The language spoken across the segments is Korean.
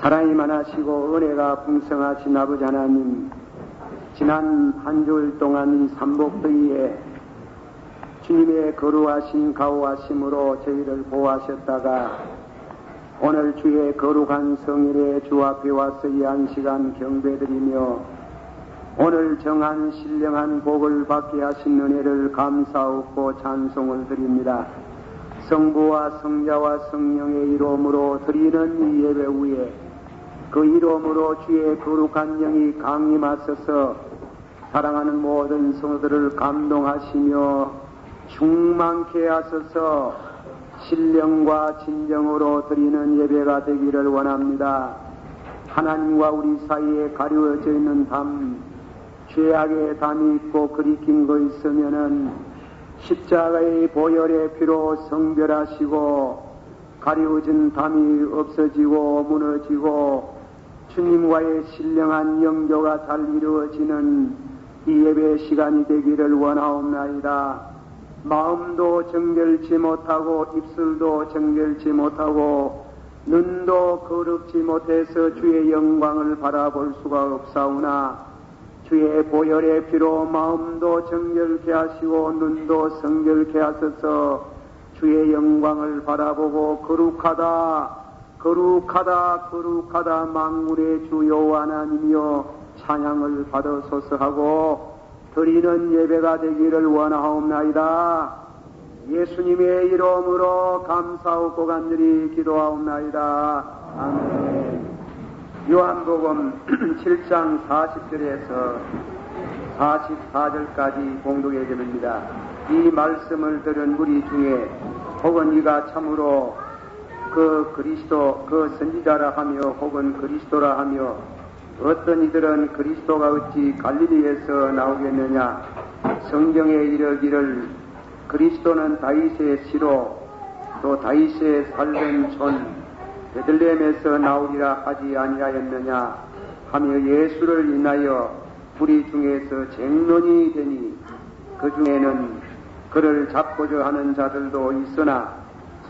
사랑이 많으시고 은혜가 풍성하신 아버지 하나님, 지난 한 주일 동안 이 삼복더위에 주님의 거룩하신 가호하심으로 저희를 보호하셨다가 오늘 주의 거룩한 성일에 주 앞에 와서 이 한 시간 경배드리며 오늘 정한 신령한 복을 받게 하신 은혜를 감사하고 찬송을 드립니다. 성부와 성자와 성령의 이름으로 드리는 이 예배 후에 그 이름으로 주의 거룩한 영이 강림하셔서 사랑하는 모든 성도들을 감동하시며 충만케 하셔서 신령과 진정으로 드리는 예배가 되기를 원합니다. 하나님과 우리 사이에 가려져 있는 담, 죄악의 담이 있고 그리킨 거 있으면은 십자가의 보혈의 피로 성별하시고 가려진 담이 없어지고 무너지고 주님과의 신령한 영교가 잘 이루어지는 이 예배 시간이 되기를 원하옵나이다. 마음도 정결치 못하고 입술도 정결치 못하고 눈도 거룩지 못해서 주의 영광을 바라볼 수가 없사오나 주의 보혈의 피로 마음도 정결케 하시고 눈도 성결케 하셔서 주의 영광을 바라보고 거룩하다 거룩하다 거룩하다 만군의 주 여호와 하나님이여 찬양을 받으소서 하고 드리는 예배가 되기를 원하옵나이다. 예수님의 이름으로 감사하고 간절히 기도하옵나이다. 아멘. 요한복음 7장 40절에서 44절까지 공독해 드립니다. 이 말씀을 들은 우리 중에 혹은 이가 참으로 그 그리스도, 그 선지자라 하며 혹은 그리스도라 하며 어떤 이들은 그리스도가 어찌 갈릴리에서 나오겠느냐, 성경에 이르기를 그리스도는 다윗의 씨로 또 다윗의 살던 촌 베들레헴에서 나오리라 하지 아니하였느냐 하며 예수를 인하여 우리 중에서 쟁론이 되니 그 중에는 그를 잡고자 하는 자들도 있으나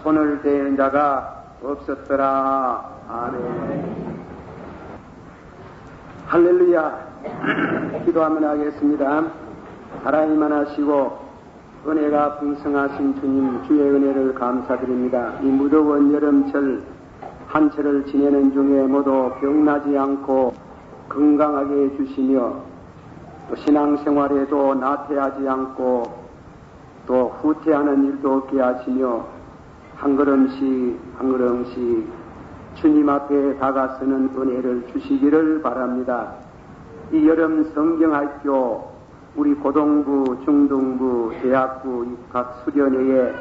손을 대는 자가 없었더라. 아멘. 할렐루야. 기도하면 하겠습니다. 사랑이 많으시고 은혜가 풍성하신 주님, 주의 은혜를 감사드립니다. 이 무더운 여름철 한철을 지내는 중에 모두 병나지 않고 건강하게 해주시며 또 신앙생활에도 나태하지 않고 또 후퇴하는 일도 없게 하시며 한 걸음씩 한 걸음씩 주님 앞에 다가서는 은혜를 주시기를 바랍니다. 이 여름 성경학교 우리 고등부, 중등부, 대학부 입학 수련회에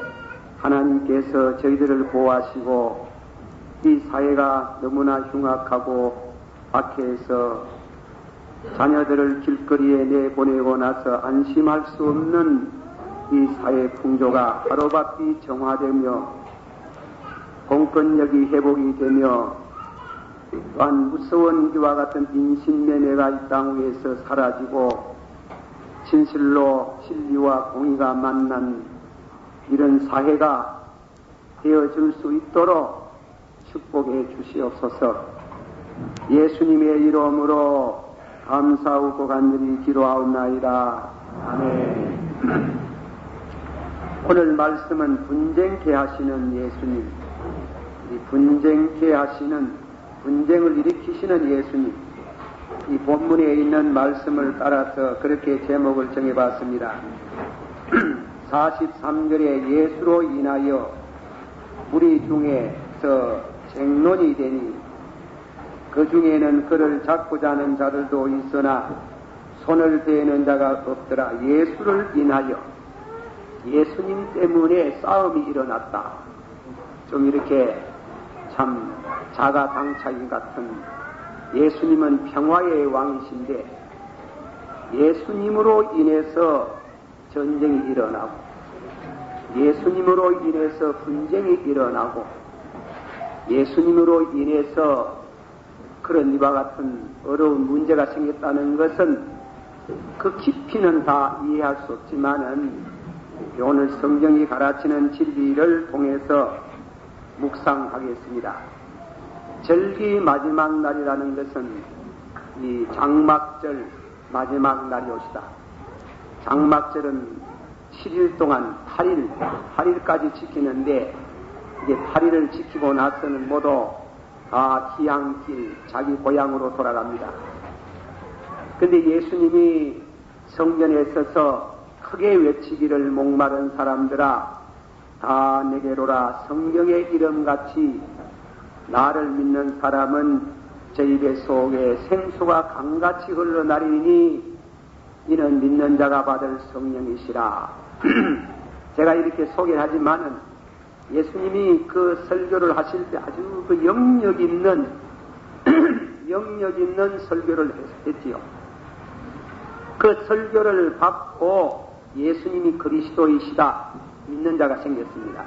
하나님께서 저희들을 보호하시고 이 사회가 너무나 흉악하고 박해해서 자녀들을 길거리에 내보내고 나서 안심할 수 없는 이 사회 풍조가 하루바삐 정화되며 공권력이 회복이 되며 또한 무서운 이와 같은 인신매매가 이 땅 위에서 사라지고 진실로 진리와 공의가 만난 이런 사회가 되어줄 수 있도록 축복해 주시옵소서. 예수님의 이름으로 감사하고 간절히 기도하옵나이다. 아멘. 오늘 말씀은 분쟁케 하시는 예수님, 이 분쟁케 하시는, 분쟁을 일으키시는 예수님, 이 본문에 있는 말씀을 따라서 그렇게 제목을 정해봤습니다. 43절에 예수로 인하여 우리 중에서 쟁론이 되니 그 중에는 그를 잡고자 하는 자들도 있으나 손을 대는 자가 없더라. 예수를 인하여, 예수님 때문에 싸움이 일어났다. 좀 이렇게 참 자가당착인 같은, 예수님은 평화의 왕이신데 예수님으로 인해서 전쟁이 일어나고 예수님으로 인해서 분쟁이 일어나고 예수님으로 인해서 그런 이와 같은 어려운 문제가 생겼다는 것은 그 깊이는 다 이해할 수 없지만은 오늘 성경이 가르치는 진리를 통해서 묵상하겠습니다. 절기 마지막 날이라는 것은 이 장막절 마지막 날이 오시다. 장막절은 7일 동안 8일까지 지키는데 이제 8일을 지키고 나서는 모두 다 기향길 자기 고향으로 돌아갑니다. 근데 예수님이 성전에 서서 크게 외치기를 목마른 사람들아 다 내게로라. 성경의 이름같이 나를 믿는 사람은 저 입의 속에 생수가 강같이 흘러나리니 이는 믿는 자가 받을 성령이시라. 제가 이렇게 소개하지만은 예수님이 그 설교를 하실 때 아주 그 영역 있는 설교를 했지요. 그 설교를 받고 예수님이 그리스도이시다 믿는 자가 생겼습니다.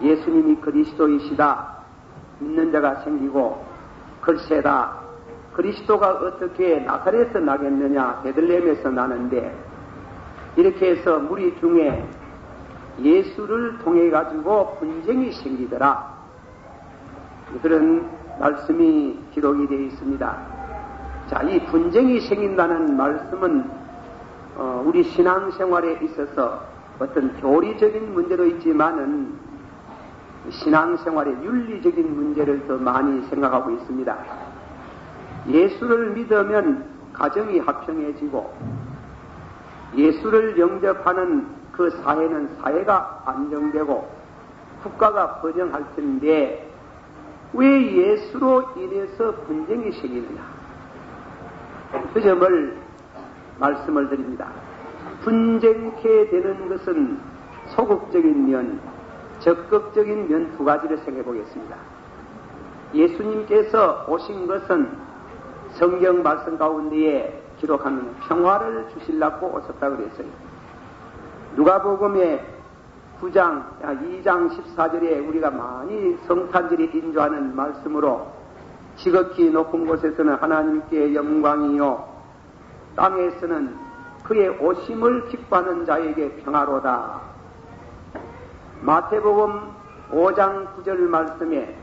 예수님이 그리스도이시다 믿는 자가 생기고, 글쎄다 그리스도가 어떻게 나사렛에서 나겠느냐, 베들레헴에서 나는데, 이렇게 해서 무리 중에 예수를 통해 가지고 분쟁이 생기더라. 그런 말씀이 기록이 되어 있습니다. 자, 이 분쟁이 생긴다는 말씀은 우리 신앙생활에 있어서 어떤 교리적인 문제도 있지만은 신앙생활의 윤리적인 문제를 더 많이 생각하고 있습니다. 예수를 믿으면 가정이 화평해지고, 예수를 영접하는 그 사회는 사회가 안정되고 국가가 번영할 텐데 왜 예수로 인해서 분쟁이 생기느냐, 그 점을 말씀을 드립니다. 분쟁케 되는 것은 소극적인 면, 적극적인 면 두 가지를 생각해 보겠습니다. 예수님께서 오신 것은 성경 말씀 가운데에 기록하는 평화를 주시려고 오셨다고 그랬어요. 누가복음의 2장 14절에 우리가 많이 성탄절에 인조하는 말씀으로 지극히 높은 곳에서는 하나님께 영광이요 땅에서는 그의 오심을 기뻐하는 자에게 평화로다. 마태복음 5장 9절 말씀에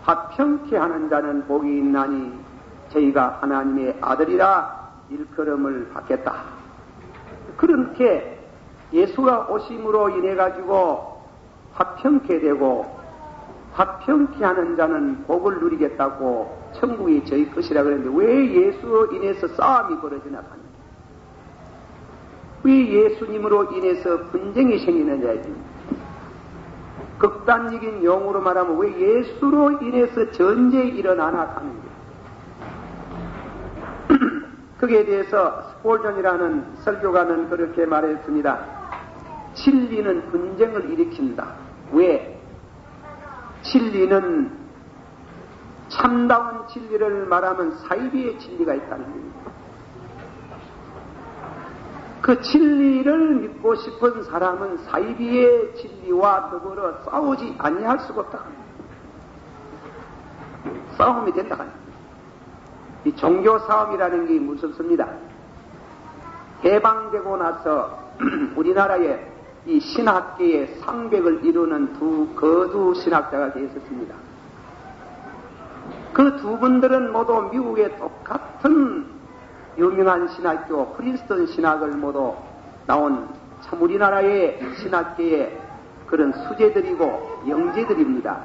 화평케 하는 자는 복이 있나니 저희가 하나님의 아들이라 일컬음을 받겠다. 그렇게 예수가 오심으로 인해 가지고 화평케 되고 화평케 하는 자는 복을 누리겠다고 천국이 저희 것이라 그랬는데 왜 예수로 인해서 싸움이 벌어지나 하는, 왜 예수님으로 인해서 분쟁이 생기느냐지. 극단적인 용어로 말하면 왜 예수로 인해서 전쟁이 일어나나 하는 거예요. 거기에 대해서 스폴전이라는 설교가는 그렇게 말했습니다. 진리는 분쟁을 일으킨다. 왜? 진리는 참다운 진리를 말하면 사이비의 진리가 있다는 겁니다. 그 진리를 믿고 싶은 사람은 사이비의 진리와 더불어 싸우지 아니할 수가 없다. 싸움이 된다. 이 종교 싸움이라는 게 무섭습니다. 해방되고 나서 우리나라에 이 신학계의 상백을 이루는 거두 신학자가 계셨습니다. 그 두 분들은 모두 미국의 똑같은 유명한 신학교 프린스턴 신학을 모두 나온 참 우리나라의 신학계의 그런 수재들이고 영재들입니다.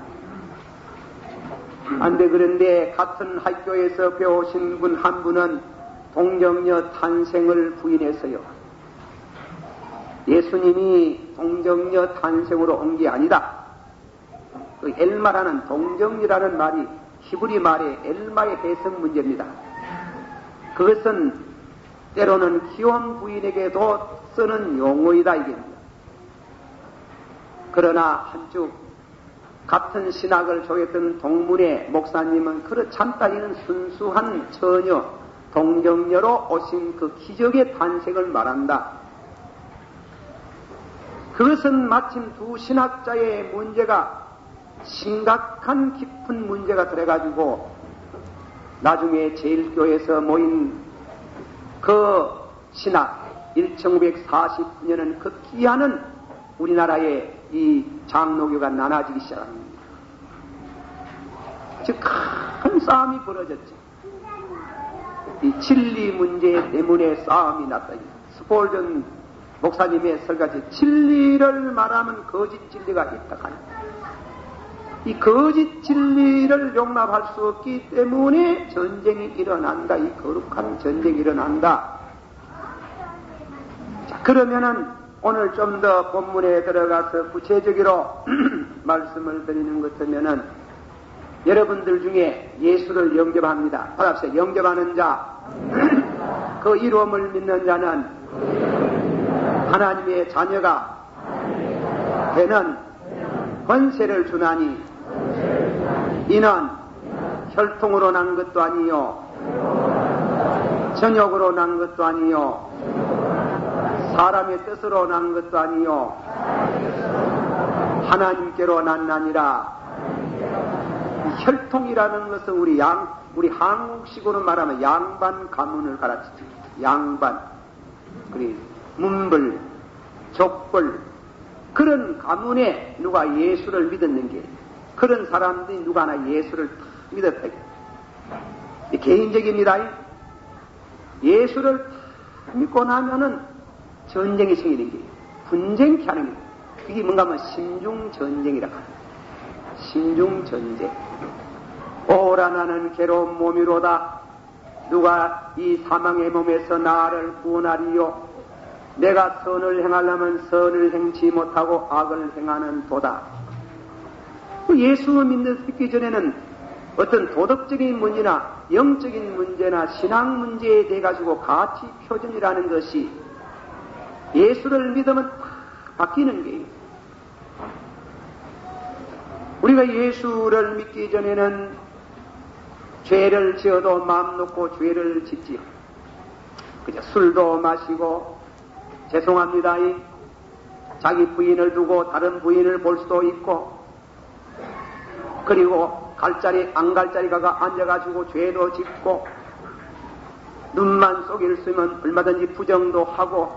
그런데 같은 학교에서 배우신 분 한 분은 동정녀 탄생을 부인했어요. 예수님이 동정녀 탄생으로 온 게 아니다. 그 엘마라는 동정녀라는 말이 히브리 말의 엘마의 해석 문제입니다. 그것은 때로는 기혼 부인에게도 쓰는 용어이다 이겁니다. 그러나 한쪽 같은 신학을 조했던 동문의 목사님은 그렇지 않다. 이는 순수한 처녀 동정녀로 오신 그 기적의 탄생을 말한다. 그것은 마침 두 신학자의 문제가 심각한 깊은 문제가 들어가지고 나중에 제일교회에서 모인 그 신학 1940년은 그 기한은 우리나라의 이 장로교가 나눠지기 시작합니다. 즉 큰 싸움이 벌어졌지. 이 진리 문제 때문에 싸움이 났다. 스폴전 목사님의 설가지 진리를 말하면 거짓 진리가 있다 하니 이 거짓 진리를 용납할 수 없기 때문에 전쟁이 일어난다. 이 거룩한 전쟁이 일어난다. 자, 그러면은 오늘 좀 더 본문에 들어가서 구체적으로 말씀을 드리는 것 같으면은 여러분들 중에 예수를 영접합니다. 받아보세요. 영접하는 자, 그 이름을 믿는 자는 하나님의 자녀가 되는 권세를 주나니 이는 혈통으로 난 것도 아니요 정욕으로 난 것도 아니요 사람의 뜻으로 난 것도 아니요 하나님께로 났나니라. 혈통이라는 것은 우리 한국식으로 말하면 양반 가문을 가르치죠. 양반, 그리고 문벌, 족벌, 그런 가문에 누가 예수를 믿었는 게 그런 사람들이 누가 하나 예수를 믿었다. 개인적입니다. 예수를 믿고 나면은 전쟁이 생기는 게 분쟁케 하는 게 그게 뭔가 하면 심중전쟁이라 합니다. 심중전쟁. 오라 나는 괴로운 몸이로다. 누가 이 사망의 몸에서 나를 구원하리요. 내가 선을 행하려면 선을 행치 못하고 악을 행하는 도다. 예수 믿기 전에는 어떤 도덕적인 문제나 영적인 문제나 신앙 문제에 대해 가지고 가치 표준이라는 것이 예수를 믿으면 바뀌는 게요. 우리가 예수를 믿기 전에는 죄를 지어도 마음 놓고 죄를 짓지요. 그저 술도 마시고 죄송합니다. 자기 부인을 두고 다른 부인을 볼 수도 있고 그리고 안 갈 자리 가가 앉아가지고 죄도 짓고 눈만 속일 수 있으면 얼마든지 부정도 하고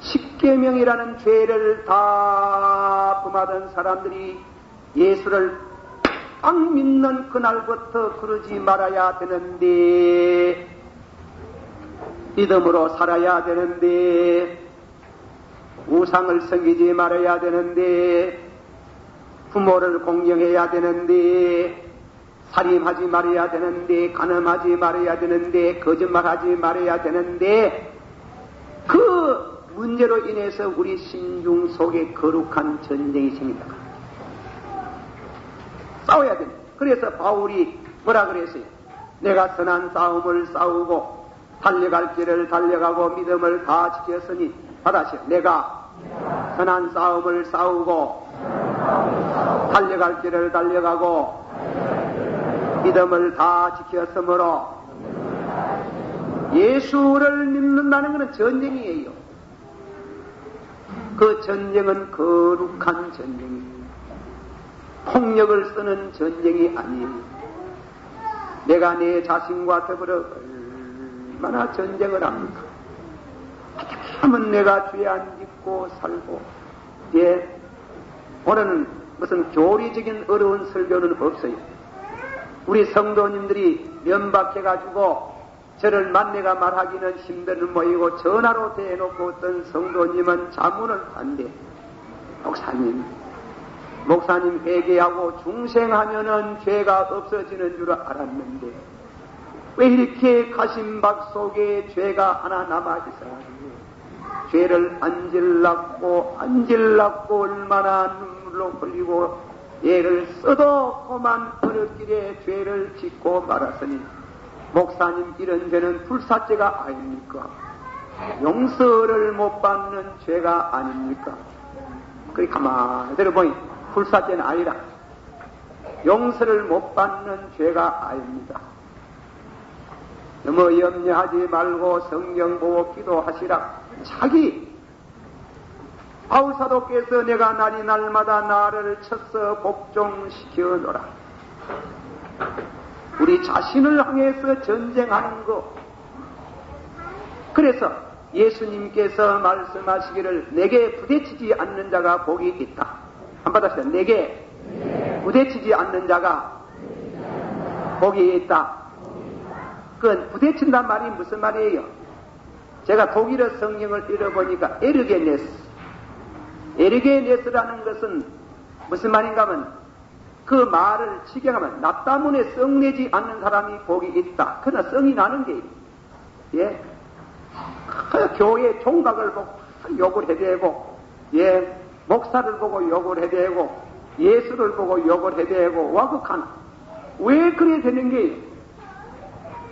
십계명이라는 죄를 다 범하던 사람들이 예수를 딱 믿는 그날부터 그러지 말아야 되는데 믿음으로 살아야 되는데 우상을 섬기지 말아야 되는데 부모를 공경해야 되는데 살인하지 말아야 되는데 간음하지 말아야 되는데 거짓말하지 말아야 되는데 그 문제로 인해서 우리 심중 속에 거룩한 전쟁이 생긴다. 싸워야 됩니다. 그래서 바울이 뭐라 그랬어요? 내가 선한 싸움을 싸우고 달려갈 길을 달려가고 믿음을 다 지켰으니 받아시오. 내가 선한 싸움을 싸우고 달려갈 길을 달려가고 믿음을 다 지켰으므로 예수를 믿는다는 것은 전쟁이에요. 그 전쟁은 거룩한 전쟁이에요. 폭력을 쓰는 전쟁이 아니에요. 내가 내 자신과 더불어 얼마나 전쟁을 합니까? 어떻게 하면 내가 죄 안 짓고 살고, 예, 오늘은 무슨 교리적인 어려운 설교는 없어요. 우리 성도님들이 면박해가지고 저를 만내가 말하기는 힘든 모이고 전화로 대놓고 어떤 성도님은 자문을 한대. 목사님 회개하고 중생하면은 죄가 없어지는 줄 알았는데 왜 이렇게 가심박 속에 죄가 하나 남아있어가지고 죄를 안 질렀고 얼마나 눈물로 흘리고 애를 써도 그만 어느 길에 죄를 짓고 말았으니 목사님 이런 죄는 불사죄가 아닙니까? 용서를 못 받는 죄가 아닙니까? 그리 가만히 들어보니 불사죄는 아니라 용서를 못 받는 죄가 아닙니다. 너무 염려하지 말고 성경 보고 기도하시라. 자기 바울사도께서 내가 날마다 나를 쳐서 복종시켜노라. 우리 자신을 향해서 전쟁하는 것. 그래서 예수님께서 말씀하시기를 내게 부대치지 않는 자가 복이 있다. 한번 다시 내게 부대치지 않는 자가 복이 있다. 그건 부대친단 말이 무슨 말이에요? 제가 독일어 성경을 읽어보니까 에르게네스라는 것은 무슨 말인가 하면 그 말을 직역하면 나 때문에 썩내지 않는 사람이 복이 있다. 그러나 썩이 나는 게 예. 교회 종각을 보고 욕을 해대고 예. 목사를 보고 욕을 해대고 예수를 보고 욕을 해대고 와극하나 왜 그래 되는 게요?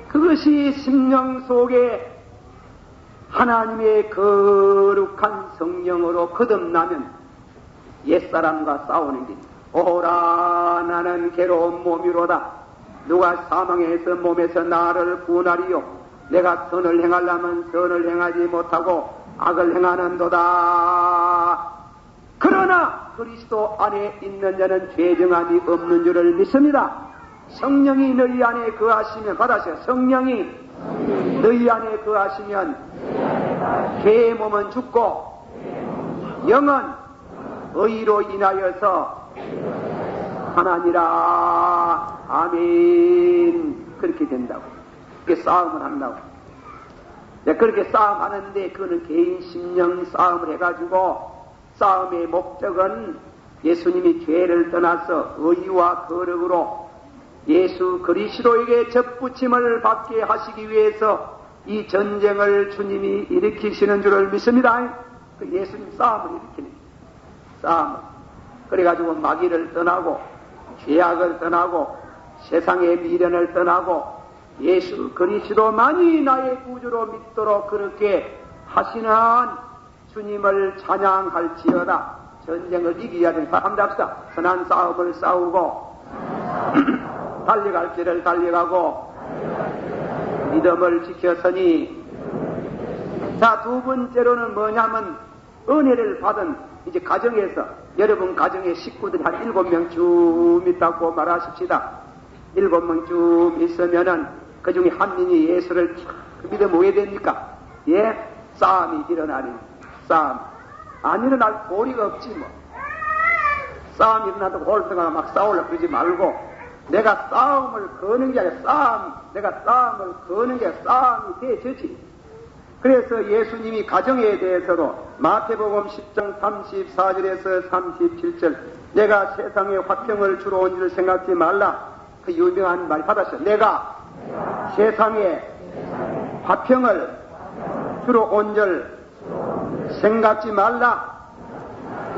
그것이 심령 속에 하나님의 거룩한 성령으로 거듭나면 옛사람과 싸우는 게 오라 나는 괴로운 몸이로다. 누가 사망에서 몸에서 나를 구원하리요. 내가 선을 행하려면 선을 행하지 못하고 악을 행하는도다. 그러나 그리스도 안에 있는 자는 죄정함이 없는 줄을 믿습니다. 성령이 너희 안에 거하시면 받아세요. 성령이 너희 안에 거하시면 죄의 몸은 죽고 영은 의로 인하여서 하나니라. 아멘. 그렇게 된다고. 그렇게 싸움을 한다고. 그렇게 싸움하는데 그거는 개인 심령 싸움을 해가지고 싸움의 목적은 예수님이 죄를 떠나서 의와 거룩으로 예수 그리스도에게 접붙임을 받게 하시기 위해서 이 전쟁을 주님이 일으키시는 줄을 믿습니다. 그 예수님 싸움을 일으키는 싸움. 그래가지고 마귀를 떠나고 죄악을 떠나고 세상의 미련을 떠나고 예수 그리스도만이 나의 구주로 믿도록 그렇게 하시는 주님을 찬양할지어다. 전쟁을 이기야 되는 사람들 합시다. 선한 싸움을 싸우고 달려갈 길을 달려가고 믿음을 지켰으니. 자, 두 번째로는 뭐냐면 은혜를 받은 이제 가정에서 여러분 가정의 식구들이 한 7명쯤 있다고 말하십시다. 7명쯤 있으면은 그 중에 한 명이 예수를 믿으면 왜 됩니까? 예? 싸움이 일어나는 싸움. 안 일어날 도리가 없지 뭐. 싸움이 일어나도 홀수가 막 싸우려고 그러지 말고 내가 싸움을 거는 게 아니라 내가 싸움을 거는 게 싸움이 되지. 그래서 예수님이 가정에 대해서도 마태복음 10장 34절에서 37절 내가 세상에 화평을 주러 온 줄 생각지 말라. 그 유명한 말 받았어요. 내가 세상에 화평을 주러 온 줄 생각지 말라.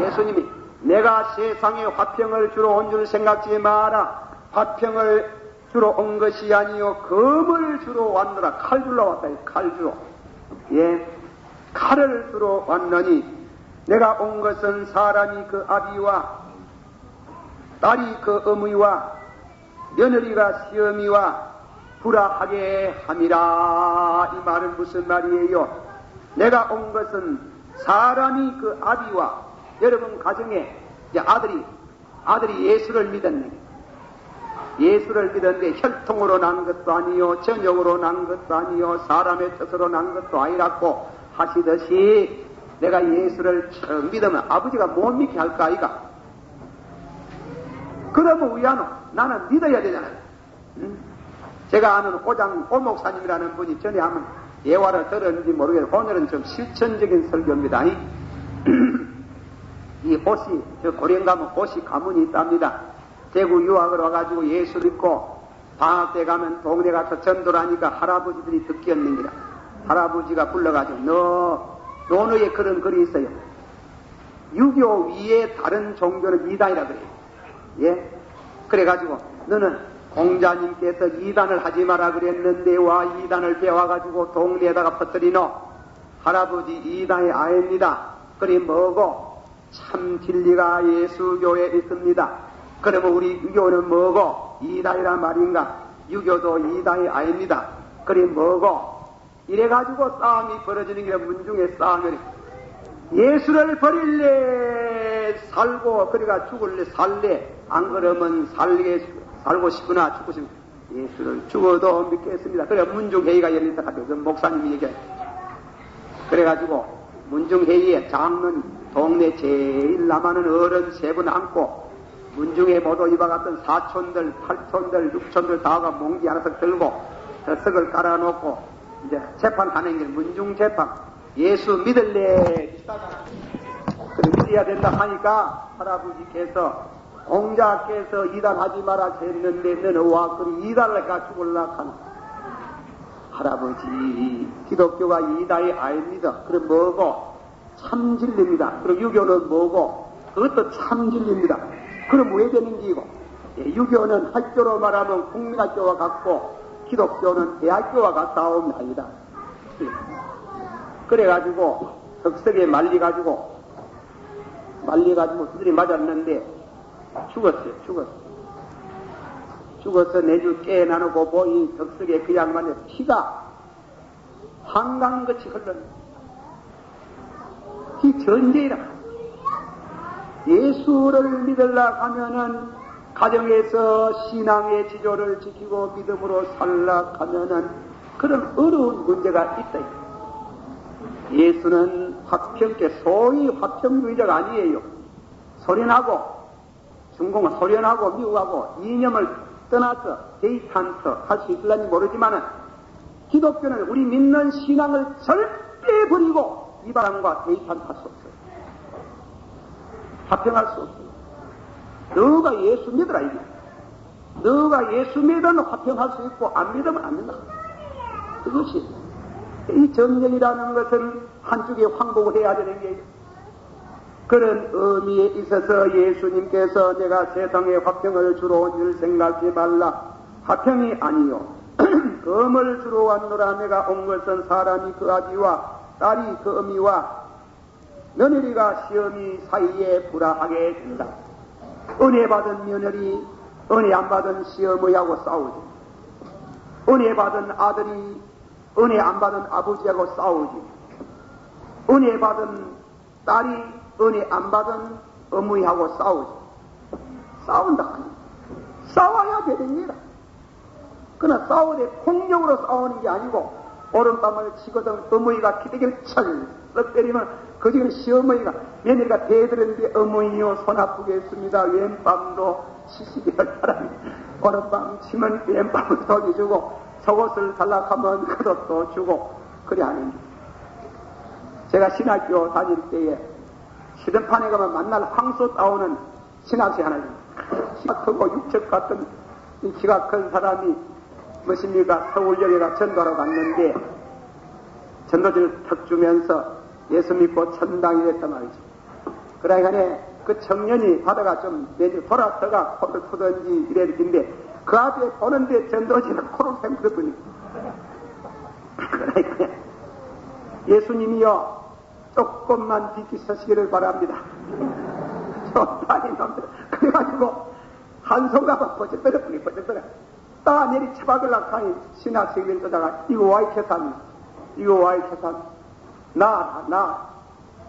예수님이 내가 세상에 화평을 주러 온 줄 생각지 마라. 화평을 주러 온 것이 아니요 검을 주러 왔노라. 칼 주러 왔다. 칼 주러. 예, 칼을 주러 왔느니 내가 온 것은 사람이 그 아비와 딸이 그 어머니와 며느리가 시어미와 불화하게 함이라. 이 말은 무슨 말이에요? 내가 온 것은 사람이 그 아비와 여러분 가정에 이제 아들이 예수를 믿었네. 예수를 믿었는데 혈통으로 난 것도 아니요 전역으로 난 것도 아니요 사람의 뜻으로 난 것도 아니라고 하시듯이 내가 예수를 처음 믿으면 아버지가 못 믿게 할까 아이가? 그러면 왜 안 오? 나는 믿어야 되잖아요. 제가 아는 오 목사님이라는 분이 전에 한번 예화를 들었는지 모르겠어요. 오늘은 좀 실천적인 설교입니다. 이 옷이 저 고령 가면 옷이 가문이 있답니다. 대구 유학을 와가지고 예수 믿고 방학 때 가면 동네 가서 전도를 하니까 할아버지들이 듣기었는기라. 할아버지가 불러가지고 너의 그런 글이 있어요. 유교 위에 다른 종교는 이단이라 그래요. 예? 그래가지고 너는 공자님께서 이단을 하지 마라 그랬는데 와 이단을 배워가지고 동네에다가 퍼뜨리노. 할아버지 이단이 아닙니다. 그리 뭐고 참 진리가 예수교에 있습니다. 그러면 우리 유교는 뭐고 이단이란 말인가? 유교도 이단이 아닙니다. 그리 뭐고 이래가지고 싸움이 벌어지는 게 문중의 싸움이 예수를 버릴래 살고 그래가 죽을래 살래 안 그러면 살고 싶구나 죽고 싶구나 예수를 죽어도 믿겠습니다. 그래 문중회의가 열렸다 하죠. 그 목사님이 얘기해. 그래가지고 문중회의에 장로님 동네 제일 남아는 어른 세 분 앉고 문중에 모두 이와 같은 사촌들, 팔촌들, 육촌들 다가 몽기 하나씩 들고 덕석을 깔아놓고 이제 재판하는 게 문중 재판. 예수 믿을래? 그래 믿어야 된다 하니까 할아버지께서 공자께서 이단하지 마라 했는데 너는 와 그리 이단을 갖추고라 하나. 할아버지 기독교가 이단이 아닙니다. 그럼 뭐고? 참 진리입니다. 그럼 유교는 뭐고? 그것도 참 진리입니다. 그럼 왜 되는 기고? 유교는 학교로 말하면 국민학교와 같고 기독교는 대학교와 같사옵니다. 그래가지고 덕석에 말려가지고 두드리 맞았는데 죽어서 내주 깨나누고 보이 덕석에 그 양반의 피가 한강같이 흘렀네. 이 전제이라. 예수를 믿으려 하면은 가정에서 신앙의 지조를 지키고 믿음으로 살라 하면은 그런 어려운 문제가 있다. 예수는 화평께 소위 화평주의자가 아니에요. 소련하고 중공은 소련하고 미국하고 이념을 떠나서 데이탄트 할 수 있을런지 모르지만은 기독교는 우리 믿는 신앙을 절대 버리고 이방과 데이탄트 할 수 없어요. 화평할 수 없어요. 너가 예수 믿으라 이게. 너가 예수 믿으면 화평할 수 있고 안 믿으면 안 된다. 그것이 이 정령이라는 것은 한쪽에 황복을 해야 되는 게 그런 의미에 있어서 예수님께서 내가 세상에 화평을 주러 온 줄 생각하지 말라. 화평이 아니요. 검을 주러 왔노라. 내가 온 것은 사람이 그 아비와 딸이 그 어미와 며느리가 시어미 사이에 불화하게 된다. 은혜 받은 며느리, 은혜 안 받은 시어머니하고 싸우지. 은혜 받은 아들이 은혜 안 받은 아버지하고 싸우지. 은혜 받은 딸이 은혜 안 받은 어머니하고 싸우지. 싸운다. 싸워야 되는 일이다. 그러나 싸우되 폭력으로 싸우는 게 아니고 오른밤을 치거든 어머니가 기대기를 철썩 때리면 그 중에 시어머니가 며느리가 대들었는데 어머니요 손 아프겠습니다. 왼밤도 시시비할 사람이 오른밤 치면 왼밤을 덕이 주고 속옷을 달락하면 그것도 주고 그래 하는 게. 제가 신학교 다닐 때에 시든판에 가면 만날 황소 따오는 신학생 하나 키가 크고 육척 같은 이 키가 큰 사람이 무엇입니까? 서울역에가 전도하러 갔는데 전도지를 턱 주면서 예수 믿고 천당이 됐단 말이죠. 그러니까 그 청년이 하다가 좀 내주 돌아서가 코를 푸든지 이랬는데 그 앞에 보는데 전도지는 코를 헹구더니 그러니까 예수님이요 조금만 비키시기를 바랍니다. 좋다니 놈들. 그래가지고 한 손가락 버쩍거렸더니 버쩍거려. 따 내리 처박으려고 하니 신학생들이 떠다가 이거 와이 캐산 나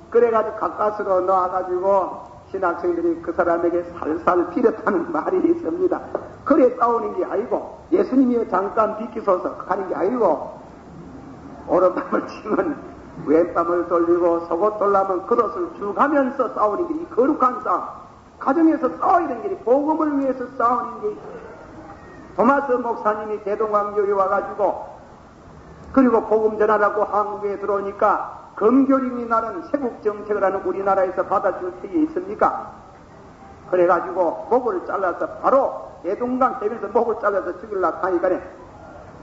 그래가지고 가까스로 나와가지고 신학생들이 그 사람에게 살살 빌었다는 말이 있습니다. 그래 싸우는 게 아니고 예수님이요 잠깐 비키소서 하는 게 아니고 오른밤을 치면 왼밤을 돌리고 속옷 돌라면 그릇을 쭉 하면서 싸우는 게 이 거룩한 싸움. 가정에서 싸워야 되는 게 복음을 위해서 싸우는 게 토마스 목사님이 대동강교에 와가지고 그리고 복음 전하라고 한국에 들어오니까 검교림이 나는 세국 정책을 하는 우리나라에서 받아줄 때에 있습니까? 그래가지고 목을 잘라서 바로 대동강 대면서 목을 잘라서 죽이려고 하니까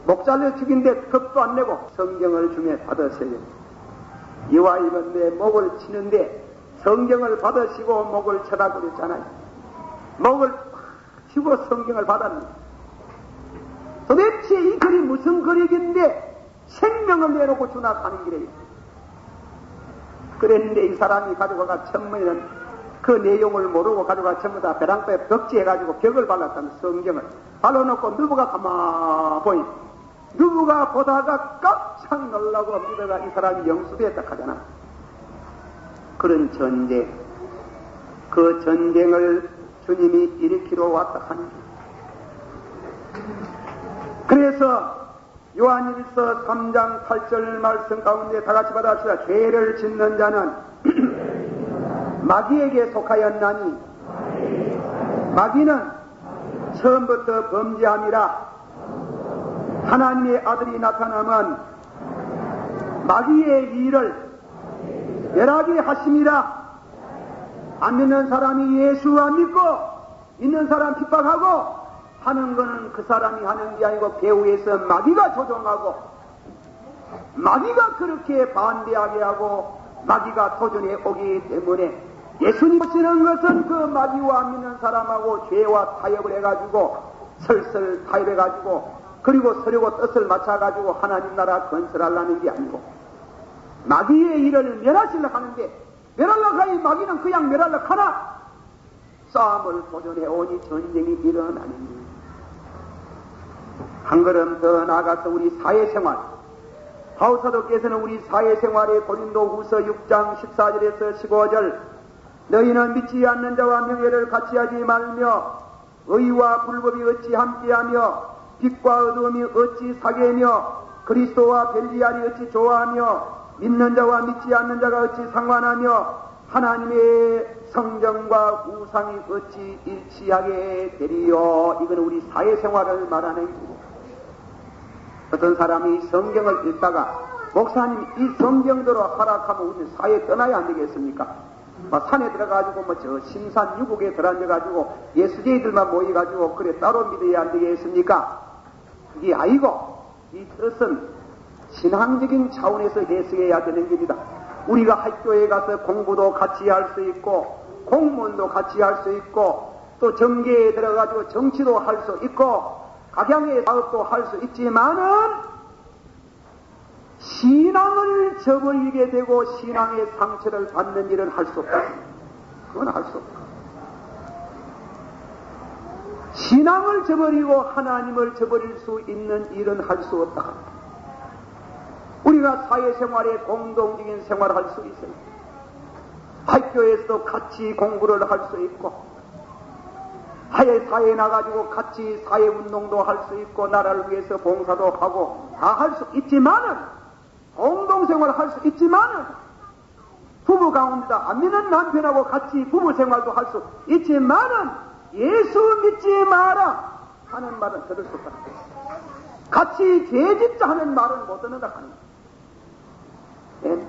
목 잘려 죽인데 겁도 안 내고 성경을 주면 받으세요. 이와 이건 내 목을 치는데 성경을 받으시고 목을 쳐다 그랬잖아요. 목을 치고 성경을 받았는데 도대체 이 글이 무슨 글이긴데 생명을 내놓고 주나 하는 길이에요. 그랬는데 이 사람이 가져가가 천문에는 그 내용을 모르고 가져가 전부 다 벼랑뼈에 벽지해가지고 벽을 발랐다는 성경을 발라놓고 누구가 가만 보니 누구가 보다가 깜짝 놀라고 믿어가 이 사람이 영수되었다 하잖아. 그런 전쟁, 그 전쟁을 주님이 일으키러 왔다 하는 게. 그래서 요한일서 3장 8절 말씀 가운데 다같이 받아시라. 죄를 짓는 자는 마귀에게 속하였나니 마귀는 처음부터 범죄함이라. 하나님의 아들이 나타나면 마귀의 일을 멸하게 하심이라. 안 믿는 사람이 예수 안 믿고 믿는 사람 핍박하고 하는 것은 그 사람이 하는 게 아니고 배후에서 마귀가 조종하고 마귀가 그렇게 반대하게 하고 마귀가 도전해 오기 때문에 예수님 오시는 것은 그 마귀와 안 믿는 사람하고 죄와 타협을 해가지고 설설 타협해가지고 그리고 서려고 뜻을 맞춰가지고 하나님 나라 건설하려는 게 아니고 마귀의 일을 멸하시려고 하는데 멸하려고 하니 마귀는 그냥 멸하려고 하나 싸움을 도전해오니 전쟁이 일어나는 거예요. 한 걸음 더 나아가서 우리 사회생활, 바울 사도께서는 우리 사회생활의 고린도후서 6장 14절에서 15절 너희는 믿지 않는 자와 명예를 같이 하지 말며 의와 불법이 어찌 함께하며 빛과 어두움이 어찌 사귀며 그리스도와 별리하리 어찌 좋아하며 믿는 자와 믿지 않는 자가 어찌 상관하며 하나님의 성정과 우상이 어찌 일치하게 되리요. 이건 우리 사회생활을 말하는 거고, 어떤 사람이 성경을 읽다가 목사님 이 성경대로 하락하면 우리 사회에 떠나야 안 되겠습니까? 산에 들어가지고 저 심산 유국에 들어앉아가지고 예수제이들만 모여가지고 그래 따로 믿어야 안 되겠습니까? 그게 아니고 이 뜻은 신앙적인 차원에서 해석해야 되는 겁니다. 우리가 학교에 가서 공부도 같이 할 수 있고 공무원도 같이 할 수 있고 또 정계에 들어가지고 정치도 할 수 있고 각양의 사업도 할 수 있지만은 신앙을 저버리게 되고 신앙의 상처를 받는 일은 할 수 없다. 그건 할 수 없다. 신앙을 저버리고 하나님을 저버릴 수 있는 일은 할 수 없다. 우리가 사회생활에 공동적인 생활을 할 수 있어요. 학교에서도 같이 공부를 할 수 있고 사회에 나가지고 같이 사회운동도 할 수 있고 나라를 위해서 봉사도 하고 다 할 수 있지만은 공동생활을 할 수 있지만은 부부 가운데다 안 믿는 남편하고 같이 부부생활도 할 수 있지만은 예수 믿지 마라 하는 말은 들을 수 없다. 같이 죄짓자 하는 말은 못 듣는다 하는 거예요. 네.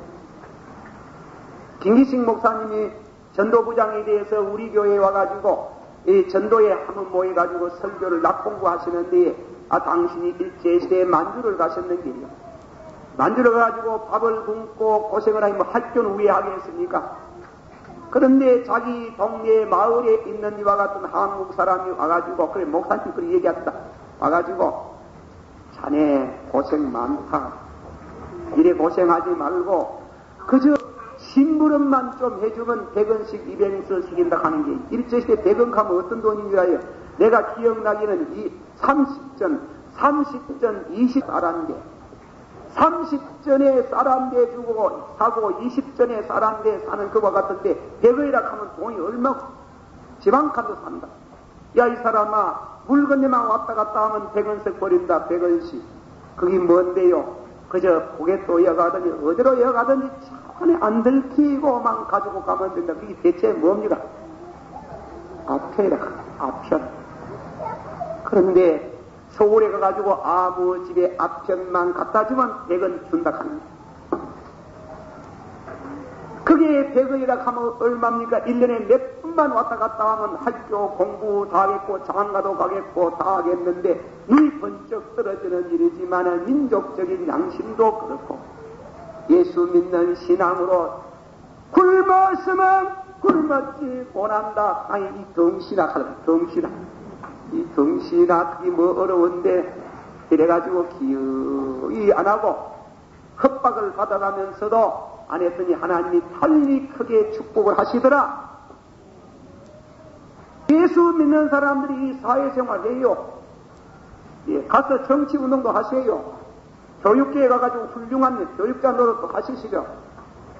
김기식 목사님이 전도부장에 대해서 우리 교회에 와가지고 이 전도에 한번 모여가지고 설교를 낙공부 하시는데 당신이 일제시대에 만주를 가셨는길요. 만주를 가지고 밥을 굶고 고생을 하니 학교는 왜 하겠습니까? 그런데 자기 동네 마을에 있는 이와 같은 한국 사람이 와가지고 그래 목사님 그렇게 얘기했다. 와가지고 자네 고생 많다. 이래 고생하지 말고 그저 심부름만 좀 해주면 100원씩 200원씩 시킨다 하는 게 일제시대 100원 하면 어떤 돈인 줄 알아요? 내가 기억나기는 이 30전 20 쌀한대 30전에 쌀한대 주고 사고 20전에 쌀한대 사는 그와 같은데 100원이라 하면 돈이 얼마고 지방칸도 산다. 야 이 사람아 물건에만 왔다 갔다 하면 100원씩 버린다. 100원씩 그게 뭔데요? 그저 고개 또 이어가더니 어디로 이어가든지 차원에 안 들키고만 가지고 가면 된다. 그게 대체 뭡니까? 아편. 그런데 서울에 가가지고 아무 집에 아편만 갖다 주면 100원 준다 합니다. 그게 100원이라 하면 얼마입니까? 1년에 몇 분만 왔다 갔다 하면 학교 공부 다 하겠고 장가도 가겠고 다 하겠는데 눈이 번쩍 떨어지는 일이지만 민족적인 양심도 그렇고 예수 믿는 신앙으로 굶었으면 굶었지 못한다. 아니 이 덩신아 이 덩신아 그게 뭐 어려운데 이래가지고 기어이 안 하고 협박을 받아가면서도 안 했더니 하나님이 달리 크게 축복을 하시더라. 예수 믿는 사람들이 이 사회생활 해요. 예, 가서 정치운동도 하세요. 교육계에 가가지고 훌륭한 교육자 노릇도 하시시죠.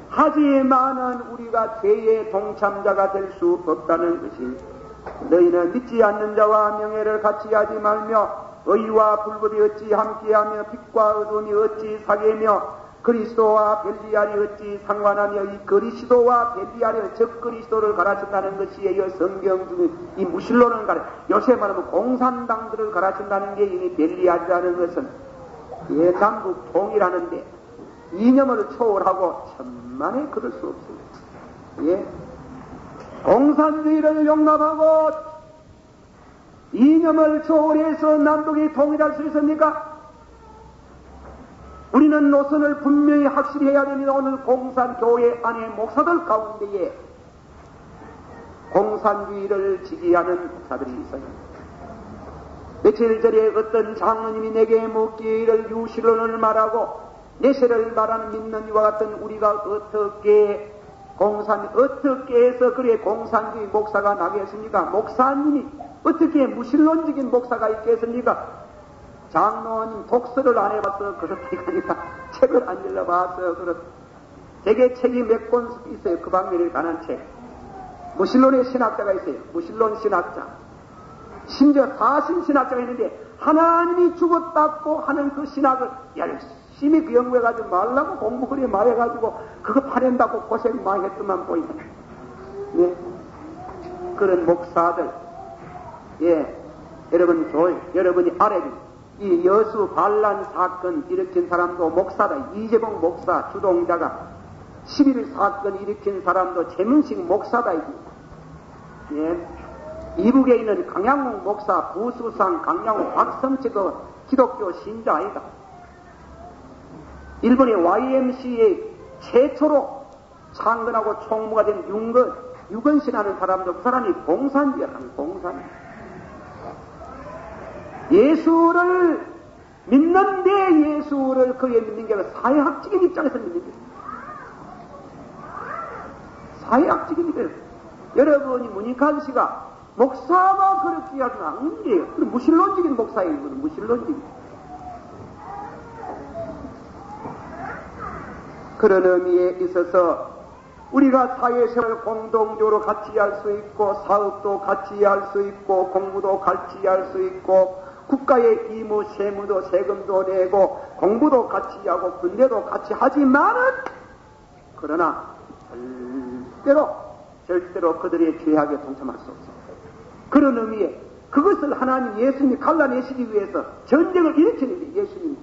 하지만은 우리가 죄의 동참자가 될 수 없다는 것이 너희는 믿지 않는 자와 명예를 같이 하지 말며 의와 불법이 어찌 함께하며 빛과 어둠이 어찌 사귀며 그리스도와 벨리알이 어찌 상관하며 이 그리스도와 벨리알의 적 그리스도를 가르친다는 것이에요. 성경 중에 이 무신론을 요새 말하면 공산당들을 가르친다는 게 이미 벨리알이라는 것은 남북 통일하는데 이념을 초월하고 천만에 그럴 수 없어요. 예. 공산주의를 용납하고 이념을 초월해서 남북이 통일할 수 있습니까? 우리는 노선을 분명히 확실히 해야 됩니다. 오늘 공산교회 안에 목사들 가운데에 공산주의를 지지하는 목사들이 있어요. 며칠 전에 어떤 장로님이 내게 묻기를 유실론을 말하고 내세를 말하는 믿는 이와 같은 우리가 어떻게 해서 그래 공산주의 목사가 나겠습니까? 목사님이 어떻게 무신론적인 목사가 있겠습니까? 장로님 독서를 안 해봐서 그렇게 아니라 책을 안 읽어봐서 그렇다. 제게 책이 몇 권 있어요. 그 방면에 관한 책. 무신론의 신학자가 있어요. 무신론 신학자. 심지어 사신 신학자가 있는데 하나님이 죽었다고 하는 그 신학을 열심히 그 연구해가지고 말라고 공부 그리 많이 해가지고 그거 파낸다고 고생 많이 했더만 보이네. 예. 그런 목사들. 예. 여러분이 알아야 이 여수 반란 사건 일으킨 사람도 목사다. 이재봉 목사 주동자가 11일 사건 일으킨 사람도 최문식 목사다. 예. 이북에 있는 강양홍 목사 부수상 강양홍 박성치 그 기독교 신자 아이다. 일본의 YMCA 최초로 창건하고 총무가 된 유건신하는 사람도 그 사람이 공산주의라는 공산. 예수를 믿는데 예수를 그에 믿는 게 아니라 사회학적인 입장에서 믿는 거예요. 사회학적인 입장에서. 여러분이 문익환 씨가 목사가 그렇게 하지 않는 게요. 무신론적인 목사예요. 이거는 무신론적인. 그런 의미에 있어서 우리가 사회생활을 공동적으로 같이 할 수 있고 사업도 같이 할 수 있고 공부도 같이 할 수 있고 국가의 의무 세무도 세금도 내고 공부도 같이 하고 군대도 같이 하지만은 그러나 절대로 그들의 죄악에 동참할 수 없습니다. 그런 의미에 그것을 하나님 예수님이 갈라내시기 위해서 전쟁을 일으키는데 예수님이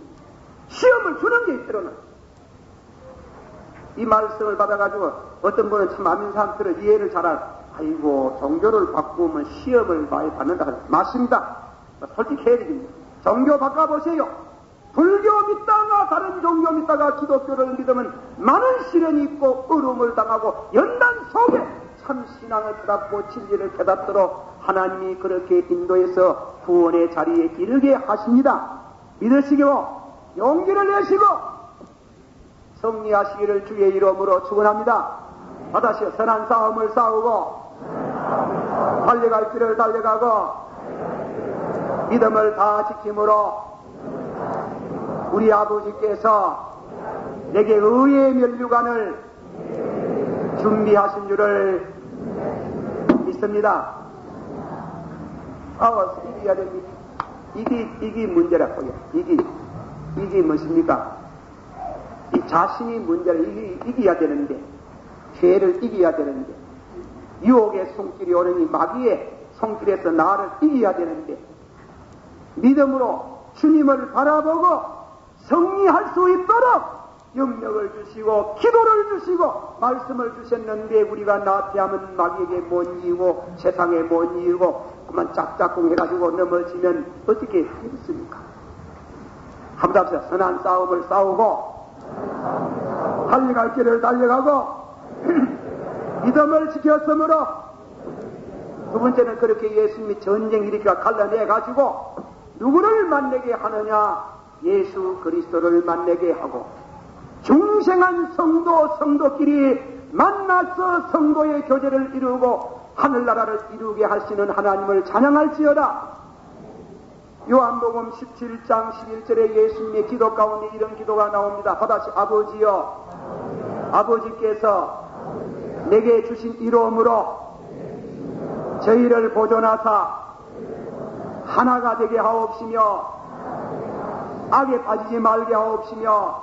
시험을 주는 게 때로는 이 말씀을 받아가지고 어떤 분은 참 아민 사람들은 이해를 아이고 종교를 바꾸면 시험을 많이 받는다. 맞습니다. 솔직해야 됩니다. 종교 바꿔보세요. 불교 믿다가 다른 종교 믿다가 기독교를 믿으면 많은 시련이 있고 어려움을 당하고 연단 속에 참 신앙을 깨닫고 진리를 깨닫도록 하나님이 그렇게 인도해서 구원의 자리에 이르게 하십니다. 믿으시고 용기를 내시고 승리하시기를 주의 이름으로 축원합니다. 다시 선한 싸움을 싸우고 달려갈 길을 달려가고 믿음을 다 지킴으로 우리 아버지께서 내게 의의 면류관을 준비하신 줄을 믿습니다. 이겨야 됩니다. 이게 문제라고요. 이게 무엇입니까? 이 자신이 문제를 이겨야 되는데, 죄를 이겨야 되는데, 유혹의 손길이 오르니 마귀의 손길에서 나를 이겨야 되는데, 믿음으로 주님을 바라보고 승리할 수 있도록 영력을 주시고 기도를 주시고 말씀을 주셨는데 우리가 나태하면 마귀에게 못 이기고 세상에 못 이기고 그만 짝짝꿍 해가지고 넘어지면 어떻게 되겠습니까? 한번 합시다. 선한 싸움을 싸우고 달려갈 길을 달려가고 믿음을 지켰으므로 두 번째는 그렇게 예수님이 전쟁 일으키가 갈라내가지고 누구를 만나게 하느냐? 예수 그리스도를 만나게 하고 중생한 성도끼리 만나서 성도의 교제를 이루고 하늘나라를 이루게 하시는 하나님을 찬양할지어다. 요한복음 17장 11절에 예수님의 기도 가운데 이런 기도가 나옵니다. 다시 아버지여, 아버지께서 내게 주신 이름으로 저희를 보존하사 하나가 되게 하옵시며 악에 빠지지 말게 하옵시며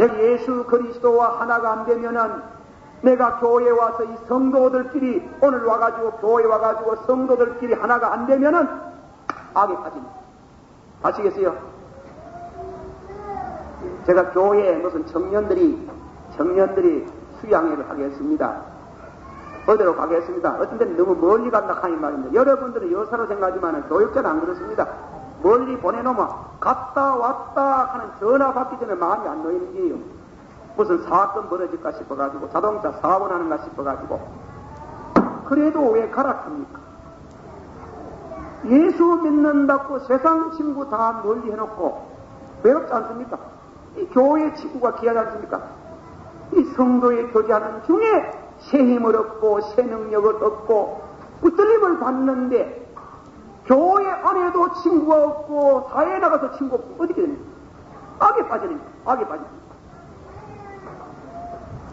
내가 예수 그리스도와 하나가 안 되면은 내가 교회에 와서 이 성도들끼리 오늘 와가지고 교회에 와가지고 성도들끼리 하나가 안 되면은 악에 빠집니다. 아시겠어요? 제가 교회에 무슨 청년들이 수양회를 하겠습니다. 어디로 가겠습니다. 어떤 데는 너무 멀리 간다 하니 말입니다. 여러분들은 여사로 생각하지만 교육자는 안 그렇습니다. 멀리 보내놓으면 갔다 왔다 하는 전화 받기 전에 마음이 안 놓이는 게요. 무슨 사건 벌어질까 싶어가지고 자동차 사고 나는가 싶어가지고 그래도 왜 가락합니까? 예수 믿는다고 세상 친구 다 멀리 해놓고 외롭지 않습니까? 이 교회 친구가 귀하지 않습니까? 이 성도의 교제하는 중에 새 힘을 얻고 새 능력을 얻고 붙들림을 받는데 교회 안에도 친구가 없고 사회에 나가서 친구 없고 어떻게 됩니까? 악에 빠집니다. 악에 빠집니다.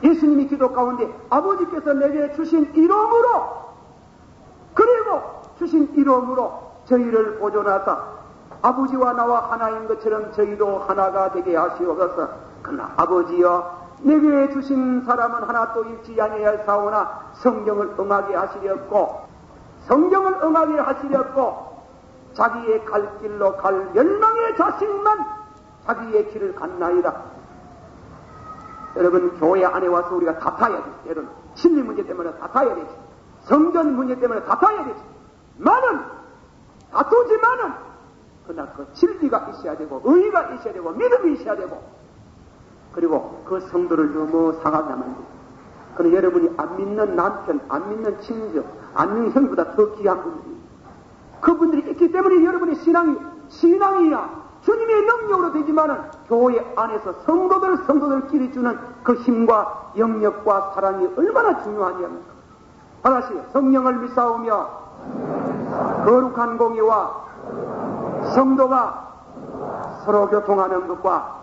예수님이 기도 가운데 아버지께서 내게 주신 이름으로 그리고 주신 이름으로 저희를 보존하사 아버지와 나와 하나인 것처럼 저희도 하나가 되게 하시옵소서. 그러나 아버지여 내게 주신 사람은 하나도 잃지 아니할 사오나 성경을 응하게 하시렸고 자기의 갈 길로 갈 멸망의 자식만 자기의 길을 갔나이다. 여러분 교회 안에 와서 우리가 다퉈야 돼. 여러분 진리 문제 때문에 다퉈야 되지. 성전 문제 때문에 다퉈야 되지. 다투지만은 그러나 그 진리가 있어야 되고 의의가 있어야 되고 믿음이 있어야 되고 그리고 그 성도를 너무 상하게 하면 안 돼. 그럼 여러분이 안 믿는 남편, 안 믿는 친정, 안 믿는 형보다 더 귀한 분들이 그분들이 있기 때문에 여러분의 신앙이야 주님의 능력으로 되지만은 교회 안에서 성도들끼리 주는 그 힘과 영역과 사랑이 얼마나 중요하냐입니까? 하나씩 성령을 믿사오며 거룩한 공의와 성도가 서로 교통하는 것과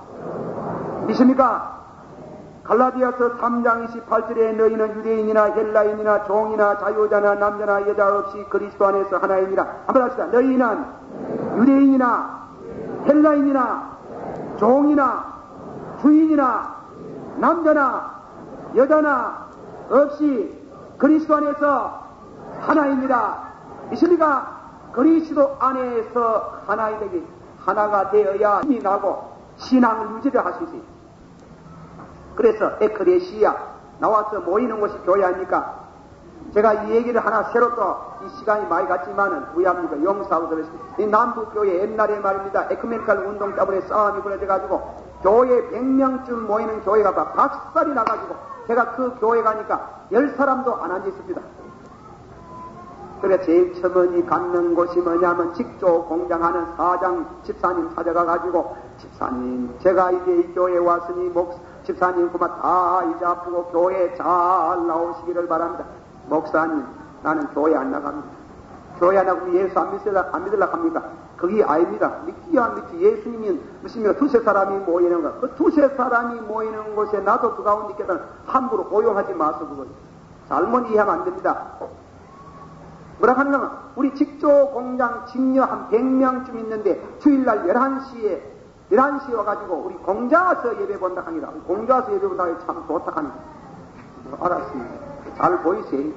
믿습니까? 갈라디아서 3장 28절에 너희는 유대인이나 헬라인이나 종이나 자유자나 남자나 여자 없이 그리스도 안에서 하나이니라. 한번 합시다. 너희는 유대인이나 헬라인이나 종이나 주인이나 남자나 여자나 없이 그리스도 안에서 하나입니다. 믿습니까? 그리스도 안에서 하나가 되어야 힘이 나고 신앙을 유지를 할 수 있어요. 그래서 에클레시아 나와서 모이는 곳이 교회 아닙니까? 제가 이 얘기를 하나 새로 또 이 시간이 많이 갔지만은 위합니까? 용서하고 그랬습니다. 이 남북교회 옛날에 말입니다. 에큐메니컬 운동 때문에 싸움이 벌어져가지고 교회 100명쯤 모이는 교회가 박살이 나가지고 제가 그 교회 가니까 10사람도 안 앉아있습니다. 그래 제일 처음에 갖는 곳이 뭐냐면 직조 공장하는 사장 집사님 찾아가가지고 집사님 제가 이제 이 교회에 왔으니 집사님 그만 다 이제 아프고 교회에 잘 나오시기를 바랍니다. 목사님 나는 교회 안 나갑니다. 교회 안 나가고 예수 안 믿으려고 합니까? 그게 아닙니다. 믿기 안 믿기 예수님이 무슨 두세 사람이 모이는 거. 그 두세 사람이 모이는 곳에 나도 그 가운데 있겠다는 함부로 고용하지 마소 그거. 잘못 이해하면 안 됩니다. 뭐라 하느냐면 우리 직조 공장 직녀 한 100명쯤 있는데 주일날 11시에 와가지고 우리 공자와서 예배 본다 합니다. 공자와서 예배 본다 하니 참 좋다 합니다. 알았습니다. 잘 보이세요?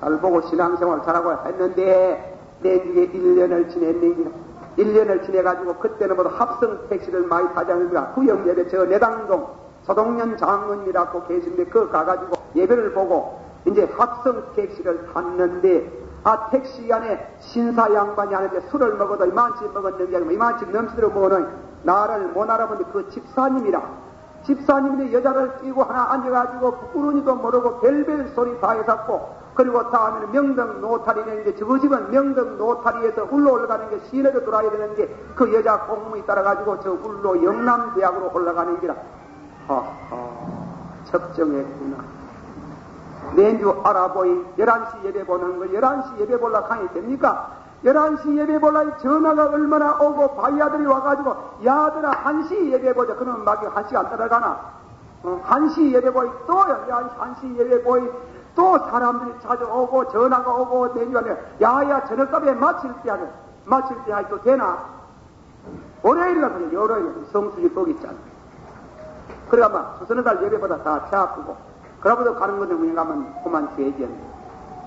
잘 보고 신앙생활 잘하고 했는데 내주에 1년을 지냈는데 1년을 지내가지고 그때는 모두 합성 택시를 많이 타지 않습니까? 구역 예배 저 내당동 서동년 장로님이라고 계신데 그 가가지고 예배를 보고 이제 합성 택시를 탔는데 택시 안에 신사 양반이 하는데 술을 먹어도 이만치 먹었는데 이만치 넘치도록 먹어놓은 나를 못 알아보는데 그 집사님인데 여자를 끼고 하나 앉아가지고 부끄러니도 모르고 별별 소리 다 해갖고 그리고 다음에는 명덕 노타리 내는데 저 집은 명덕 노타리에서 울로 올라가는 게 시내로 돌아야 되는데 그 여자 공무이 따라가지고 저 울로 영남대학으로 올라가는 기라. 첩정했구나. 내주 알아보이 11시 예배 보는 거 11시 예배 볼라 강이 됩니까? 11시 예배 볼라 전화가 얼마나 오고 바이아들이 와가지고 야들아 1시 예배 보자. 그러면 막 1시 안 따라가나? 1시 예배 보이 또 1시 예배 보이 또 사람들이 찾아오고 전화가 오고 내주하면 야야 저녁값에 마칠 때 하니 또 되나? 월요일이라 그래. 월요일 성수기 복 있잖아. 그래가 막 수서너 달 예배보다 다 배 아프고, 그러고도 가는 건데 그냥 가면 그만 죄지.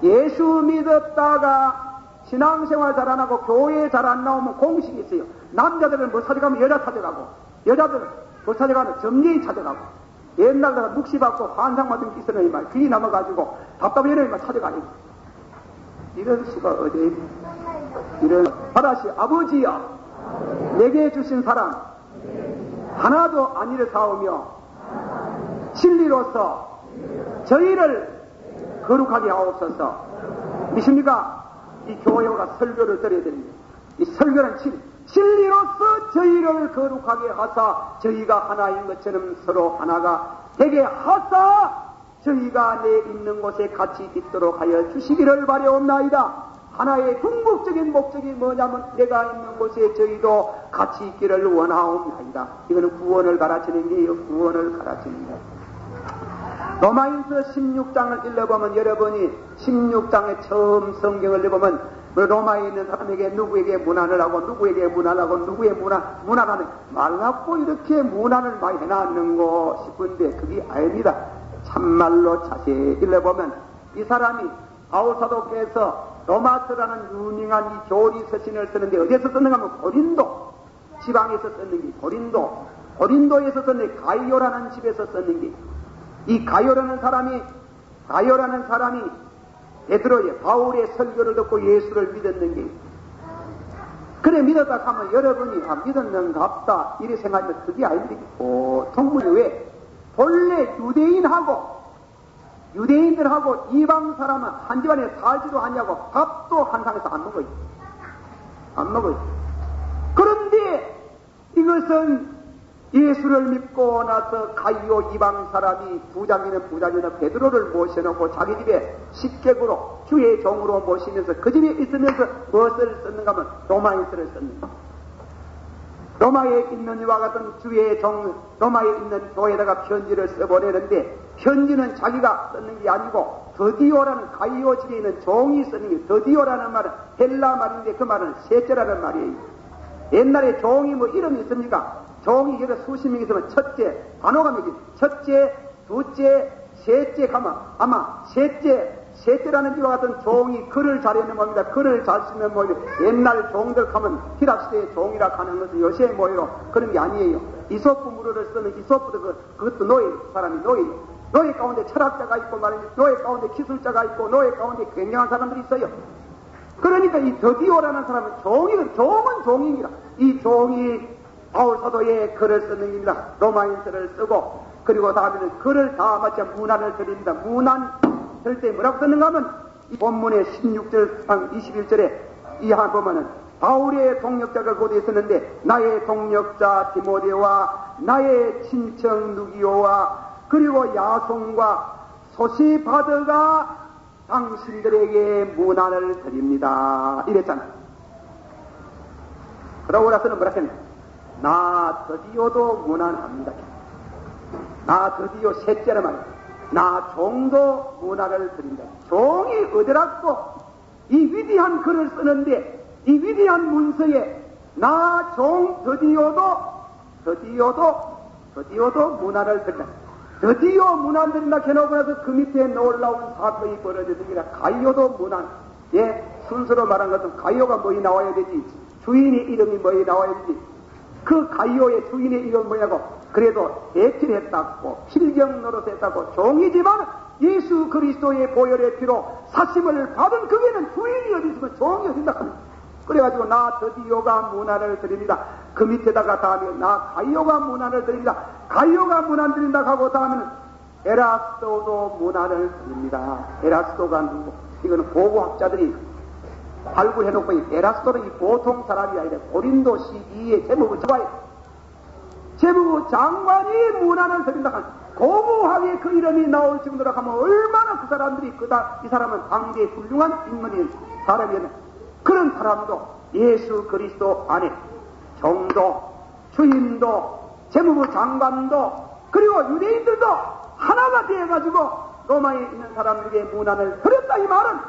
예수 믿었다가 신앙생활 잘 안 하고 교회 잘 안 나오면 공식이 있어요. 남자들은 뭐 찾아가면 여자 찾아가고, 여자들은 뭐 찾아가면 점례인 찾아가고, 옛날 내가 묵시 받고 환상 받은 게 있었는데 말 귀 남아가지고 답답해는 말 찾아가요. 이럴 수가 어디 있나? 이런 바다시 아버지여, 내게 주신 사랑 하나도 안 잃어사오며 진리로서 저희를 거룩하게 하옵소서. 믿습니까? 이 교회가 설교를 드려야 됩니다. 이 설교는 진리로서 저희를 거룩하게 하사 저희가 하나인 것처럼 서로 하나가 되게 하사 저희가 내 있는 곳에 같이 있도록 하여 주시기를 바라옵나이다. 하나의 궁극적인 목적이 뭐냐면 내가 있는 곳에 저희도 같이 있기를 원하옵나이다. 이거는 구원을 가르치는 게요. 구원을 가르치는 거예요. 로마인서 16장을 읽어보면 여러분이 16장에 처음 성경을 읽어보면 로마에 있는 사람에게 누구에게 문안을 하고 누구에게 문안하고 누구의 문안하는 말라고 이렇게 문안을 많이 해놨는고 싶은데 그게 아닙니다. 참말로 자세히 읽어보면 이 사람이 바울사도께서 로마서라는 유명한 이 교리 서신을 쓰는데 어디에서 썼는가 하면 고린도 지방에서 썼는 게 고린도에서 썼는 게 가이오라는 집에서 썼는 게 이 가이오라는 사람이 베드로의 바울의 설교를 듣고 예수를 믿었는 게 그래 믿었다 하면 여러분이 믿었는갑다 이렇게 생각하면 그게 아닙니다. 보통 왜 본래 유대인들하고 이방 사람은 한 집안에 살지도 않냐고 밥도 한 상에서 안 먹어요. 그런데 이것은 예수를 믿고 나서 가이오 이방 사람이 부장이는 베드로를 모셔놓고 자기 집에 식객으로 주의 종으로 모시면서 그 집에 있으면서 무엇을 썼는가 하면 로마인서를 썼는가. 로마에 있는 이와 같은 주의 종, 로마에 있는 교회에다가 편지를 써보내는데 편지는 자기가 쓰는 게 아니고 드디오라는 가이오 집에 있는 종이 쓰는 게 드디오라는 말은 헬라 말인데 그 말은 셋째라는 말이에요. 옛날에 종이 뭐 이름이 있습니까? 종이 여러 수십 명 있으면 첫째, 단어가 몇개 첫째, 둘째, 셋째 가면 아마 셋째라는 이와 같은 종이 글을 잘 읽는 겁니다. 글을 잘 쓰는 모이로 옛날 종들 가면 히랍시대의 종이라 하는 것은 요새 모이로 그런 게 아니에요. 이소프 무료를 쓰는 이소프도 그것도 노예 가운데 철학자가 있고 말입니다. 노예 가운데 기술자가 있고 노예 가운데 굉장한 사람들이 있어요. 그러니까 이 드디오라는 사람은 종은 종입니다. 이 종이 바울 사도의 글을 쓰는 겁니다. 로마인서를 쓰고 그리고 다음에는 글을 다 마치 문안을 드립니다. 문안 들 때 뭐라고 쓰는가 하면 이 본문의 16절 21절에 이하 보면은 바울의 동역자가 곧 있었는데 나의 동역자 디모데와 나의 친척 누기오와 그리고 야송과 소시바드가 당신들에게 문안을 드립니다. 이랬잖아요. 그러고 나서는 뭐라 했냐? 나 드디어도 문안합니다. 나 드디어 셋째라 말이야. 나 종도 문안을 드린다. 종이 어디라고 이 위대한 글을 쓰는데 이 위대한 문서에 나 종 드디어도 문안을 드린다. 드디어 문안 드린다 해놓고 나서 그 밑에 놀라운 사건이 벌어지더니라. 가이오도 문안. 순서로 말한 것은 가이오가 뭐이 나와야 되지. 주인의 이름이 뭐이 나와야 되지. 그 가이오의 주인의 이름은 뭐냐고. 그래도 대필했다고 필경 노릇했다고 종이지만 예수 그리스도의 보혈의 피로 사심을 받은 그게는 주인이 어디 있으면 종이 어딘다 합니다. 그래가지고 나 드디어가 문안을 드립니다. 그 밑에다가 다음에 나 가이오가 문안을 드립니다. 가이오가 문안 드린다 하고 다음에는 에라스도도 문안을 드립니다. 에라스도가 누구? 이거는 고고학자들이 발굴해놓고 에라스도는 이 보통 사람이 아니라 고린도 12의 제무부 장관이 문안을 드린다 하면 고고하게 그 이름이 나올 정도로 하면 얼마나 그 사람들이 이 사람은 당대의 훌륭한 인물인 사람이었나. 그런 사람도 예수 그리스도 안에 종도 주인도 제무부 장관도 그리고 유대인들도 하나가 되어가지고 로마에 있는 사람들에게 문안을 드렸다 이 말은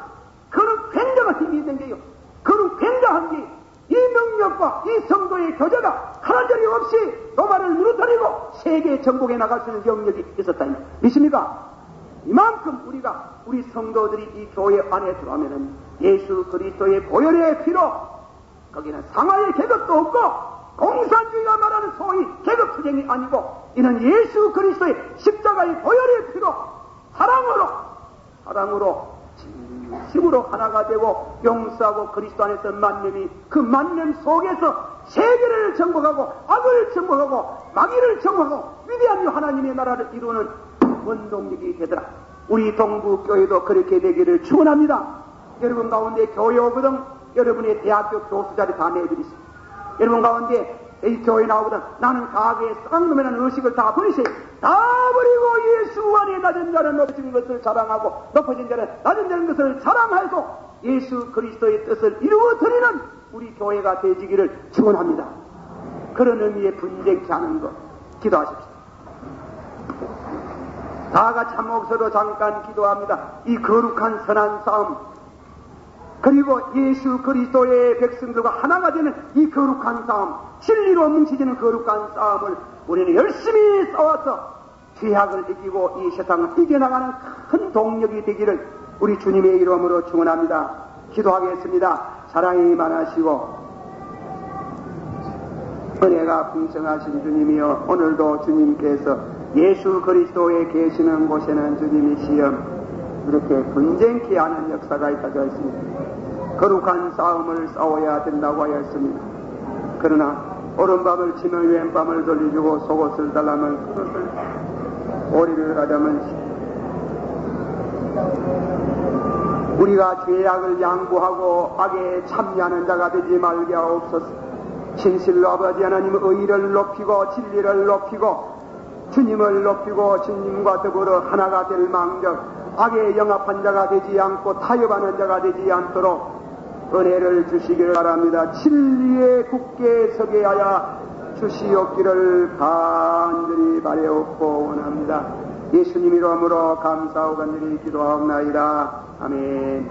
그는 굉장한 힘이 있는 게요. 그는 굉장한 게 이 능력과 이 성도의 교제가 하나절이 없이 로마를 무너뜨리고 세계 정복에 나갈 수 있는 영역이 있었다. 믿습니까? 이만큼 우리 성도들이 이 교회 안에 들어오면은 예수 그리스도의 보혈의 피로 거기는 상하의 계급도 없고 공산주의가 말하는 소위 계급투쟁이 아니고 이는 예수 그리스도의 십자가의 보혈의 피로 사랑으로 진심으로 하나가 되고 용서하고 그리스도 안에서 만남이 그 만남 속에서 세계를 정복하고 악을 정복하고 마귀를 정복하고 위대한 하나님의 나라를 이루는 원동력이 되더라. 우리 동부교회도 그렇게 되기를 축원합니다. 여러분 가운데 교회 오거든 여러분의 대학교 교수 자리 다 내드리세요. 여러분 가운데 이 교회 나오거든 나는 가게에 썩놈이라는 의식을 다 버리세요. 다 버리고 예수 안에 낮은 자는 높아진 것을 자랑하고 높아진 자는 낮은 자는 것을 자랑하여서 예수 그리스도의 뜻을 이루어드리는 우리 교회가 되지기를 축원합니다. 그런 의미의 분쟁케 하는 것 기도하십시오. 다 같이 한 목소리로 잠깐 기도합니다. 이 거룩한 선한 싸움 그리고 예수 그리스도의 백성들과 하나가 되는 이 거룩한 싸움 진리로 뭉치지는 거룩한 싸움을 우리는 열심히 싸워서 죄악을 이기고 이 세상을 이겨나가는 큰 동력이 되기를 우리 주님의 이름으로 축원합니다. 기도하겠습니다. 사랑이 많으시고 은혜가 풍성하신 주님이여 오늘도 주님께서 예수 그리스도에 계시는 곳에는 주님이시여 이렇게 분쟁케 하는 역사가 있다고 했습니다. 거룩한 싸움을 싸워야 된다고 하였습니다. 그러나 오른밤을 치면 왼밤을 돌려주고 속옷을 달라면 그것을 오리를 하자면 우리가 죄악을 양보하고 악에 참여하는 자가 되지 말게 하옵소서. 진실로 아버지 하나님 의를 높이고 진리를 높이고 주님을 높이고 주님과 더불어 하나가 될 망정 악에 영합한 자가 되지 않고 타협하는 자가 되지 않도록 은혜를 주시기를 바랍니다. 진리에 굳게 서게 하여 주시옵기를 간절히 바라옵고 원합니다. 예수님 이름으로 감사하고 간절히 기도하옵나이다. 아멘.